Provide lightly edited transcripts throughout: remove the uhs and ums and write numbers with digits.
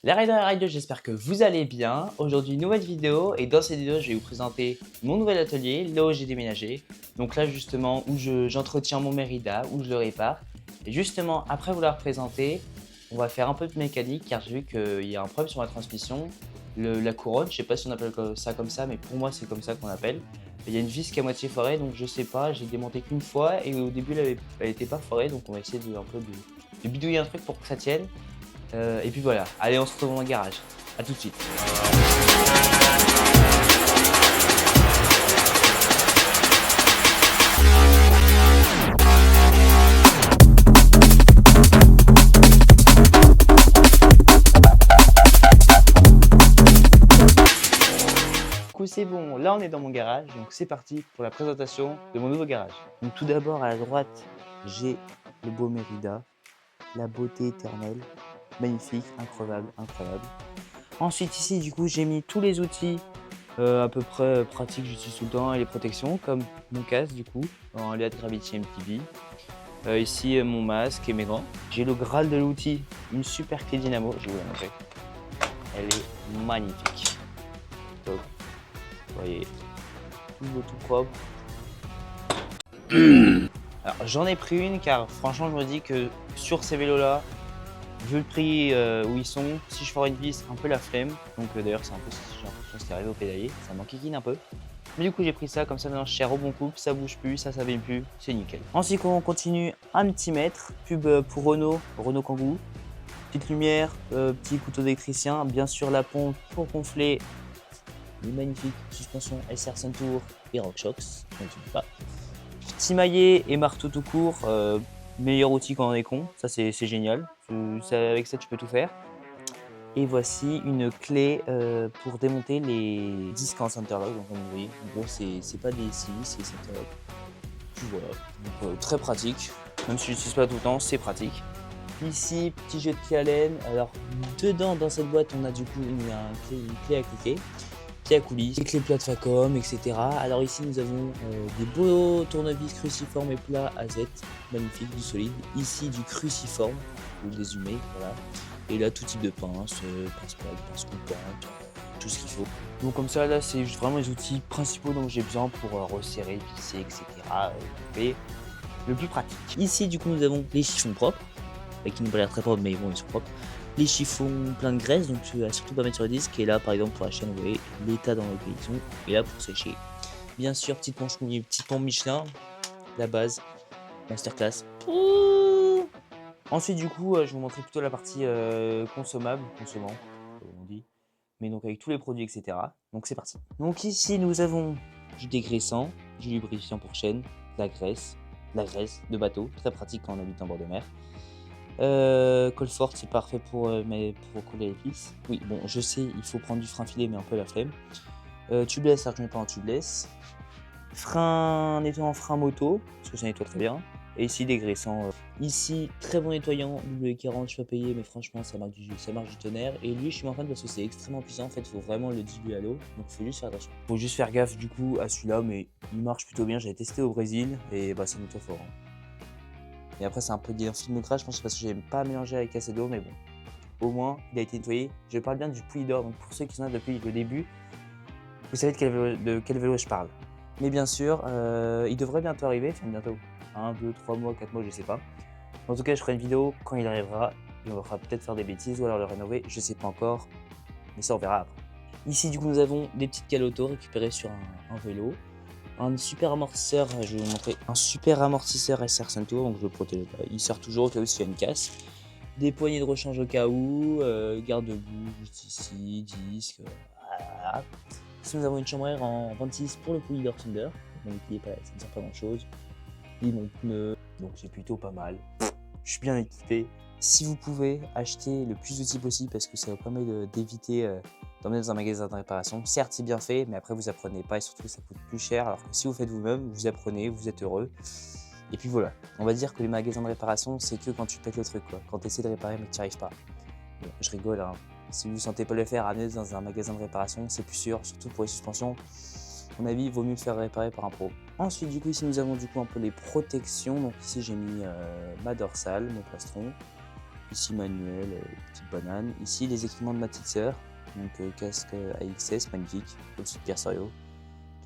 Les riders, j'espère que vous allez bien. Aujourd'hui, nouvelle vidéo et dans cette vidéo, je vais vous présenter mon nouvel atelier, là où j'ai déménagé. Donc là, justement, où j'entretiens mon Mérida, où je le répare. Et justement, après vous la représenter, on va faire un peu de mécanique car j'ai vu qu'il y a un problème sur la transmission. La couronne, je sais pas si on appelle ça comme ça, mais pour moi, c'est comme ça qu'on appelle. Il y a une vis qui est à moitié foirée, donc je sais pas, j'ai démonté qu'une fois et au début, elle était pas foirée, donc on va essayer de bidouiller un truc pour que ça tienne. Et puis voilà, allez on se retrouve dans le garage, à tout de suite. Du coup c'est bon, là on est dans mon garage, donc c'est parti pour la présentation de mon nouveau garage. Donc tout d'abord à la droite, j'ai le beau Mérida, la beauté éternelle, magnifique, incroyable, incroyable. Ensuite ici du coup j'ai mis tous les outils à peu près pratiques, j'utilise tout le temps, et les protections comme mon casque du coup en LED Gravity MTB. Ici mon masque et mes gants. J'ai le Graal de l'outil, une super clé dynamo, je vais vous la montrer. Elle est magnifique. Top. Vous voyez, tout beau, tout propre. Alors j'en ai pris une car franchement je me dis que sur ces vélos là, vu le prix où ils sont, si je ferais une vis, un peu la flemme. Donc d'ailleurs c'est un peu j'ai l'impression ce qui arrive au pédalier, ça m'enquiquine un peu. Mais du coup j'ai pris ça, comme ça maintenant je serre au bon couple, ça bouge plus, ça s'abîme plus, c'est nickel. Ensuite on continue un petit mètre, pub pour Renault Kangoo. Petite lumière, petit couteau d'électricien, bien sûr la pompe pour gonfler les magnifiques suspensions SR Suntour et RockShox, je ne sais pas. Petit maillet et marteau tout court, meilleur outil quand on est con, ça c'est génial, avec ça tu peux tout faire. Et voici une clé pour démonter les disques en Centerlock. Donc comme vous voyez, en gros c'est pas des CI, c'est Centerlock. Puis voilà, donc très pratique, même si je l'utilise pas tout le temps, c'est pratique. Ici, petit jeu de clé Allen. Alors dedans dans cette boîte on a du coup une clé à cliquer, clé à coulisses, des clés plates Facom, etc. Alors ici nous avons des beaux tournevis cruciformes et plats AZ, magnifique, du solide. Ici du cruciforme, vous le désumez, voilà. Et là tout type de pince, pince-poil, pince coupante, tout ce qu'il faut. Donc comme ça là c'est juste vraiment les outils principaux dont j'ai besoin pour resserrer, visser, etc. Et le plus pratique. Ici du coup nous avons les chiffons propres, qui n'ont pas l'air très propres mais bon ils sont propres. Les chiffons pleins de graisse, donc tu vas surtout pas mettre sur le disque. Et là par exemple pour la chaîne, vous voyez l'état dans lequel ils sont. Et là pour sécher. Bien sûr petite pompe Michelin, la base, masterclass. Ensuite du coup je vais vous montrer plutôt la partie consommable, consommant, comme on dit. Mais donc avec tous les produits etc. Donc c'est parti. Donc ici nous avons du dégraissant, du lubrifiant pour chaîne, de la graisse de bateau, très pratique quand on habite en bord de mer. Colle forte, c'est parfait pour coller les vis. Oui, bon, je sais, il faut prendre du frein filé, mais un peu la flemme. Tubeless, alors je ne mets pas en tubeless. Frein nettoyant, frein moto, parce que ça nettoie très bien. Et ici, dégraissant. Ici, très bon nettoyant, W40, je suis pas payé, mais franchement, ça marche du tonnerre. Et lui, je suis en fan parce que c'est extrêmement puissant. En fait, il faut vraiment le diluer à l'eau. Donc, il faut juste faire attention. Il faut juste faire gaffe, du coup, à celui-là, mais il marche plutôt bien. J'avais testé au Brésil, et bah, ça nettoie fort. Hein. Et après, c'est un peu un filmographe, je pense, parce que j'aime pas mélanger avec assez d'eau, mais bon. Au moins, il a été nettoyé. Je parle bien du pouille d'or, donc pour ceux qui sont là depuis le début, vous savez de quel vélo je parle. Mais bien sûr, il devrait bientôt arriver, enfin bientôt, 1, 2, 3 mois, 4 mois, je sais pas. En tout cas, je ferai une vidéo quand il arrivera, et on va peut-être faire des bêtises ou alors le rénover, je sais pas encore, mais ça on verra après. Ici, du coup, nous avons des petites cales auto récupérées sur un vélo. Un super amortisseur, je vais vous montrer un super amortisseur SR Suntour, donc je le protège pas. Il sert toujours au cas où s'il y a une casse. Des poignées de rechange au cas où, garde-boue juste ici, disque, voilà. Ici nous avons une chambre à air en 26 pour le poulie d'or Thunder, donc ça ne sert pas grand chose. Et mon pneu, donc c'est plutôt pas mal. Je suis bien équipé. Si vous pouvez acheter le plus d'outils possible parce que ça vous permet d'éviter d'emmener dans un magasin de réparation. Certes, c'est bien fait, mais après vous apprenez pas et surtout ça coûte plus cher. Alors que si vous faites vous-même, vous apprenez, vous êtes heureux. Et puis voilà, on va dire que les magasins de réparation, c'est que quand tu pètes le truc, quoi. Quand tu essaies de réparer mais que tu n'y arrives pas. Bon, je rigole, hein. Si vous ne sentez pas le faire, amenez dans un magasin de réparation, c'est plus sûr, surtout pour les suspensions. À mon avis, il vaut mieux le faire réparer par un pro. Ensuite, du coup, ici nous avons du coup un peu les protections. Donc ici j'ai mis ma dorsale, mon plastron. Ici manuel, petite banane. Ici les équipements de ma petite sœur. Donc casque AXS, magnifique. Aussi de Pierre Sérieux.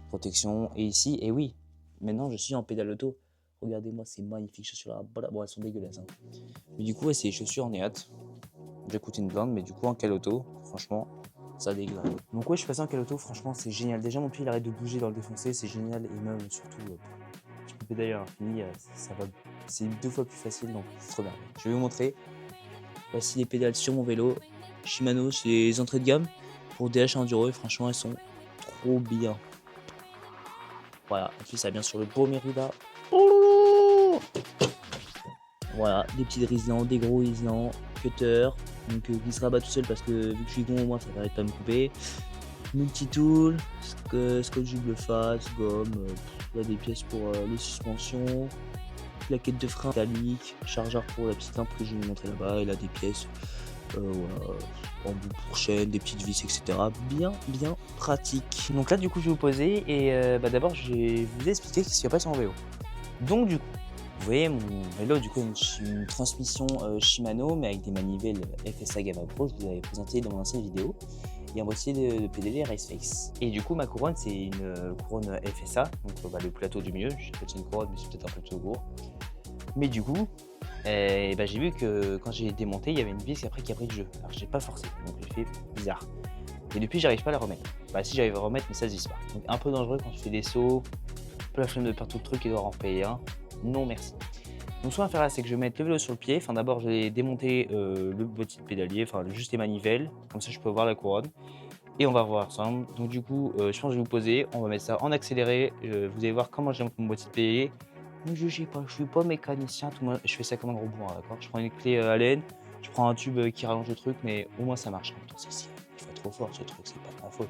Protection. Et ici, et oui, maintenant je suis en pédale auto. Regardez-moi ces magnifiques chaussures là. Voilà. Bon, elles sont dégueulasses. Hein. Mais du coup, ouais, c'est les chaussures en EAT. J'ai coûté une blinde, mais du coup en caloto, franchement, ça dégueule. Donc ouais, je suis passé en caloto, franchement, c'est génial. Déjà, mon pied il arrête de bouger dans le défoncé, c'est génial. Et même surtout, je peux pédaler à l'infini, ça va. C'est 2 fois plus facile, donc c'est trop bien. Je vais vous montrer. Voici les pédales sur mon vélo. Shimano, c'est les entrées de gamme pour DH Enduro et franchement, elles sont trop bien. Voilà, en plus, ça vient sur le beau Merida. Voilà, des petits drislants, des gros drislants, cutter, donc qui se rabat tout seul parce que vu que je suis con, au moins ça n'arrête pas de me couper. Multitool, scotch double face, gomme, il y a des pièces pour les suspensions, plaquettes de frein métallique, chargeur pour la petite lampe que je vais vous montrer là-bas, et là des pièces, voilà, embout pour chaîne, des petites vis, etc. Bien pratique. Donc là du coup je vais vous poser et d'abord je vais vous expliquer ce qui se passe sur mon vélo. Donc du coup, vous voyez mon vélo du coup une transmission Shimano mais avec des manivelles FSA Gamma Pro, je vous avais présenté dans mon ancienne vidéo. Et un boîtier de PDG Raceface. Et du coup ma couronne c'est une couronne FSA, donc le plateau du milieu, je sais pas si c'est une couronne mais c'est peut-être un peu trop gros. Mais du coup, j'ai vu que quand j'ai démonté, il y avait une vis après qui a pris le jeu. Alors j'ai pas forcé, donc j'ai fait bizarre. Et depuis j'arrive pas à la remettre. Bah si j'arrive à remettre mais ça se visse pas. Donc un peu dangereux quand tu fais des sauts, un peu la flemme de perdre tout le truc et devoir en payer un. Non merci. Donc ce qu'on va faire là, c'est que je vais mettre le vélo sur le pied. Enfin d'abord je vais démonter le boîtier de pédalier, enfin juste les manivelles, comme ça je peux voir la couronne. Et on va voir ensemble. Donc du coup, je pense que je vais vous poser, on va mettre ça en accéléré. Vous allez voir comment je démonte mon boîtier de pédalier. Ne jugez pas, je suis pas mécanicien, tout moi, je fais ça comme un gros bourrin, d'accord. Je prends une clé Allen, je prends un tube qui rallonge le truc, mais au moins ça marche. En même temps, il faut être trop fort ce truc, c'est pas de ma faute.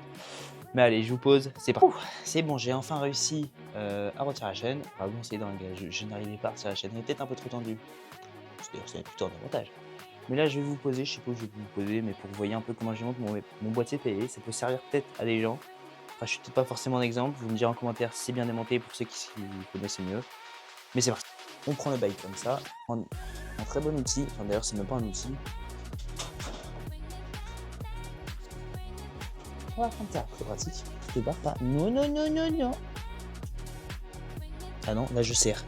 Mais allez, je vous pose, c'est parti. C'est bon, j'ai enfin réussi à retirer la chaîne. Ah bon, c'est dingue, je n'arrivais pas à retirer la chaîne, elle est peut-être un peu trop tendue. D'ailleurs, c'est plutôt un avantage. Mais là, je vais vous poser, je sais pas où je vais vous poser, mais pour que vous voyez un peu comment je monte mon boîtier PE, ça peut servir peut-être à des gens. Enfin, je suis peut-être pas forcément un exemple, vous me direz en commentaire si c'est bien démonté pour ceux qui connaissent mieux. Mais c'est parti. On prend le bike comme ça, un très bon outil, enfin d'ailleurs c'est même pas un outil. On va prendre ça, c'est pratique, tu te barres pas. Non, non, non, non, non. Ah non, là je serre.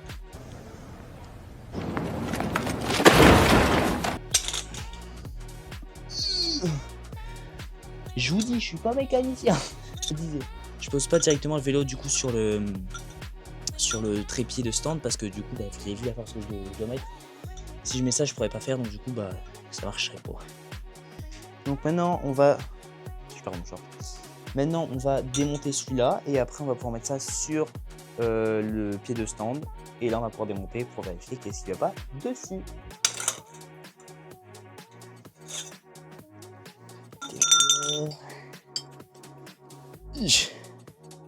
Je vous dis, je suis pas mécanicien. Je disais. Je pose pas directement le vélo du coup sur le trépied de stand parce que du coup, vous avez vu la force que je dois mettre. Si je mets ça, je pourrais pas faire, donc du coup, ça marcherait pas. Donc maintenant, on va... Super bon short. Maintenant, on va démonter celui-là et après, on va pouvoir mettre ça sur le pied de stand. Et là, on va pouvoir démonter pour vérifier qu'est-ce qu'il n'y a pas dessus.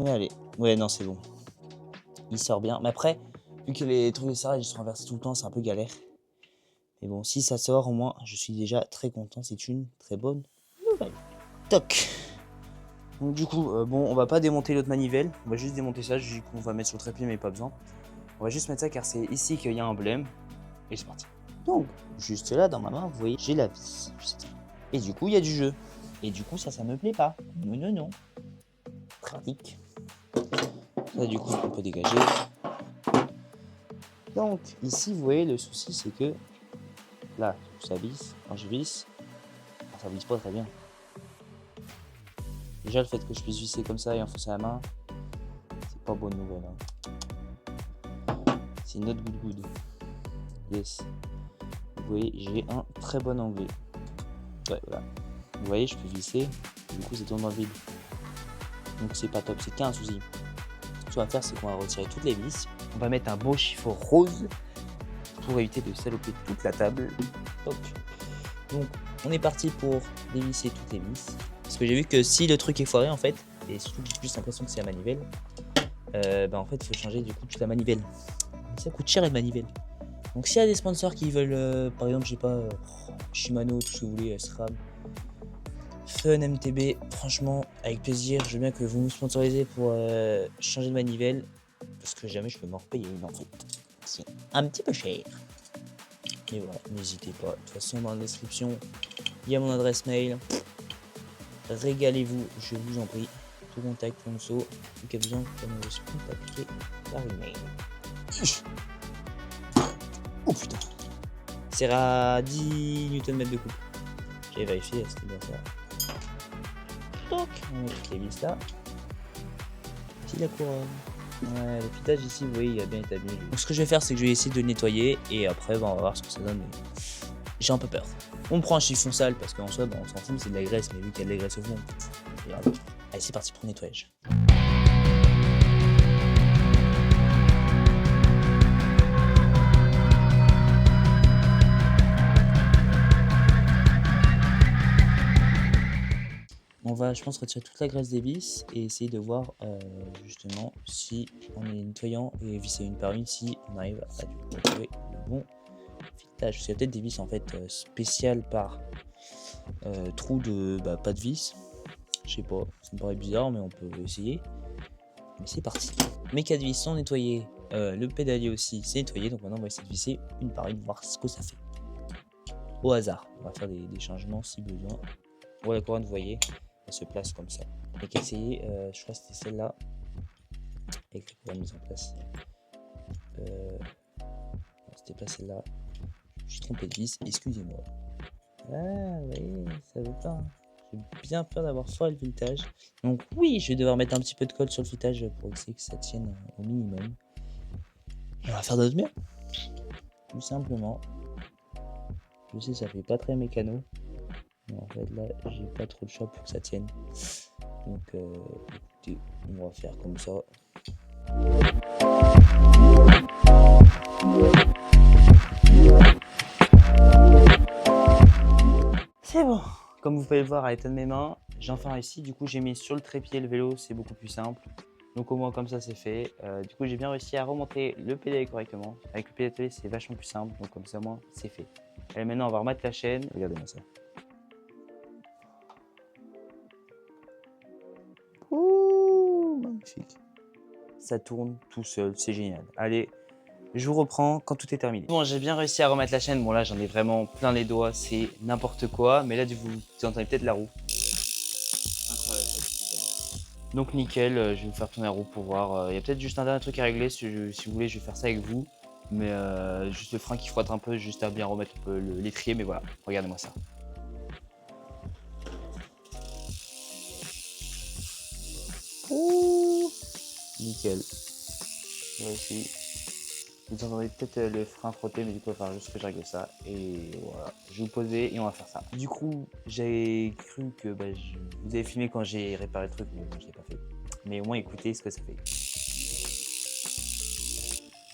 Allez, ouais, non, c'est bon. Il sort bien. Mais après, vu que les trucs de serrage sont renversés tout le temps, c'est un peu galère. Mais bon, si ça sort, au moins, je suis déjà très content. C'est une très bonne nouvelle. Toc. Donc du coup, bon, on va pas démonter l'autre manivelle. On va juste démonter ça. Du coup, on va mettre sur le trépied, mais pas besoin. On va juste mettre ça car c'est ici qu'il y a un emblème. Et c'est parti. Donc, juste là, dans ma main, vous voyez, j'ai la vis. Et du coup, il y a du jeu. Et du coup, ça me plaît pas. Non, non, non. Pratique. Ça, du coup, on peut dégager. Donc, ici, vous voyez, le souci, c'est que là, ça visse. Quand je visse, ça visse pas très bien. Déjà, le fait que je puisse visser comme ça et enfoncer la main, c'est pas bonne nouvelle. Hein. C'est not good. Yes. Vous voyez, j'ai un très bon anglais. Ouais, voilà. Vous voyez, je peux visser. Du coup, c'est tourné dans le vide. Donc, c'est pas top. C'est qu'un souci. Ce qu'on va faire, c'est qu'on va retirer toutes les vis. On va mettre un beau chiffon rose pour éviter de saloper toute la table. Hop. Donc, on est parti pour dévisser toutes les vis. Parce que j'ai vu que si le truc est foiré, en fait, et surtout j'ai plus l'impression que c'est la manivelle, en fait, il faut changer du coup toute la manivelle. Ça coûte cher une manivelle. Donc, s'il y a des sponsors qui veulent, par exemple, je sais pas, Shimano, tout ce que vous voulez, SRAM, Fun, MTB, franchement, avec plaisir, je veux bien que vous nous sponsorisez pour changer de manivelle. Parce que jamais je peux m'en repayer une en fait. C'est un petit peu cher. Et voilà, n'hésitez pas. De toute façon, dans la description, il y a mon adresse mail. Régalez-vous, je vous en prie. Tout contact, Fonso. Tout cas besoin, vous pouvez me contacter par email. Oh putain. C'est à 10 Nm de couple. J'ai vérifié, c'était bien ça. Toc. On met toutes les vis là. Ici la couronne. Ouais, le fitage ici, vous voyez, il a bien établi. Donc ce que je vais faire, c'est que je vais essayer de le nettoyer et après, on va voir ce que ça donne. J'ai un peu peur. On prend un chiffon sale parce qu'en soi, on s'en fout, c'est de la graisse, mais vu qu'il y a de la graisse au fond, allez, c'est parti pour le nettoyage. On va, je pense, retirer toute la graisse des vis et essayer de voir justement si en les nettoyant et visser une par une, si on arrive à trouver le bon filetage. Parce qu'il y a peut-être des vis en fait spéciales par trou de pas de vis. Je sais pas, ça me paraît bizarre, mais on peut essayer. Mais c'est parti. Mes 4 vis sont nettoyées, le pédalier aussi c'est nettoyé. Donc maintenant on va essayer de visser une par une, voir ce que ça fait. Au hasard, on va faire des changements si besoin. Bon, la couronne, vous voyez, elle se place comme ça. Et qu'essayer, je crois que c'était celle-là, avec la couronne mise en place. C'était pas celle-là. Je me suis trompé de vis, excusez-moi. Ah oui, ça veut pas. J'ai bien peur d'avoir foiré le filetage. Donc oui, je vais devoir mettre un petit peu de colle sur le filetage pour essayer que ça tienne au minimum. Et on va faire d'autres mieux. Tout simplement. Je sais, ça fait pas très mécano. Mais en fait, là, j'ai pas trop de choix pour que ça tienne. Donc, écoutez, on va faire comme ça. C'est bon. Comme vous pouvez le voir à l'état de mes mains, j'ai enfin réussi. Du coup, j'ai mis sur le trépied le vélo, c'est beaucoup plus simple. Donc au moins comme ça c'est fait. Du coup j'ai bien réussi à remonter le pédalier correctement. Avec le pédalier c'est vachement plus simple, donc comme ça au moins c'est fait. Et maintenant on va remettre la chaîne. Regardez-moi ça. Ouh, magnifique. Ça tourne tout seul, c'est génial. Allez, je vous reprends quand tout est terminé. Bon, j'ai bien réussi à remettre la chaîne. Bon là j'en ai vraiment plein les doigts, c'est n'importe quoi. Mais là vous entendez peut-être la roue. Donc nickel, je vais vous faire tourner la roue pour voir. Il y a peut-être juste un dernier truc à régler, si vous voulez je vais faire ça avec vous. Mais juste le frein qui frotte un peu, juste à bien remettre un peu l'étrier, mais voilà, regardez-moi ça. Ouh, nickel. Là aussi. Vous entendez peut-être le frein frotter, mais du coup il va falloir juste que je règle ça. Et voilà, je vais vous poser et on va faire ça. Du coup, j'ai cru que je vous avez filmé quand j'ai réparé le truc, mais bon, je l'ai pas fait. Mais au moins écoutez ce que ça fait.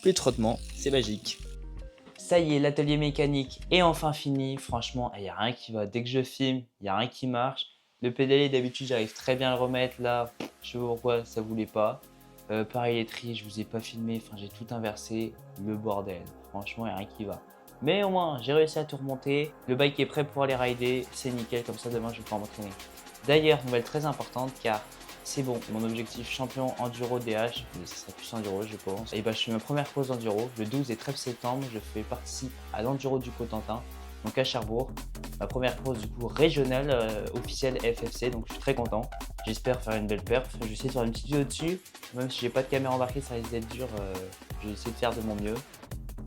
Plus de trottement, c'est magique. Ça y est, l'atelier mécanique est enfin fini. Franchement, il n'y a rien qui va. Dès que je filme, il n'y a rien qui marche. Le pédalier, d'habitude, j'arrive très bien à le remettre. Là, je sais pas pourquoi ça voulait pas. Pareil, l'étrier, je vous ai pas filmé. Enfin, j'ai tout inversé. Le bordel. Franchement, il n'y a rien qui va. Mais au moins, j'ai réussi à tout remonter. Le bike est prêt pour aller rider. C'est nickel. Comme ça, demain, je vais pouvoir m'entraîner. D'ailleurs, nouvelle très importante, car c'est bon, mon objectif champion enduro DH, mais ce sera plus enduro je pense. Et je fais ma première pause enduro, le 12 et 13 septembre, je fais participe à l'enduro du Cotentin, donc à Cherbourg. Ma première pause du coup régionale officielle FFC, donc je suis très content. J'espère faire une belle perf, je vais essayer de faire une petite vidéo dessus, même si j'ai pas de caméra embarquée, ça risque d'être dur, je vais essayer de faire de mon mieux.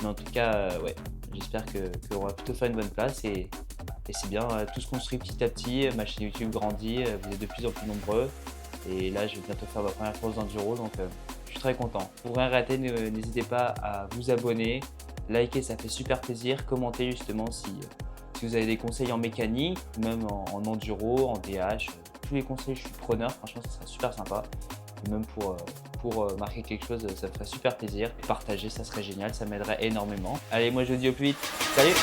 Mais en tout cas, ouais, j'espère qu'on va plutôt faire une bonne place et c'est bien, tout se construit petit à petit, ma chaîne YouTube grandit, vous êtes de plus en plus nombreux. Et là, je vais bientôt faire ma première pause d'enduro, donc je suis très content. Pour rien rater, n'hésitez pas à vous abonner, liker, ça fait super plaisir. Commentez justement si vous avez des conseils en mécanique, même en enduro, en DH. Tous les conseils, je suis preneur, franchement, ça serait super sympa. Et même pour marquer quelque chose, ça me ferait super plaisir. Et partager, ça serait génial, ça m'aiderait énormément. Allez, moi je vous dis au plus vite. Salut!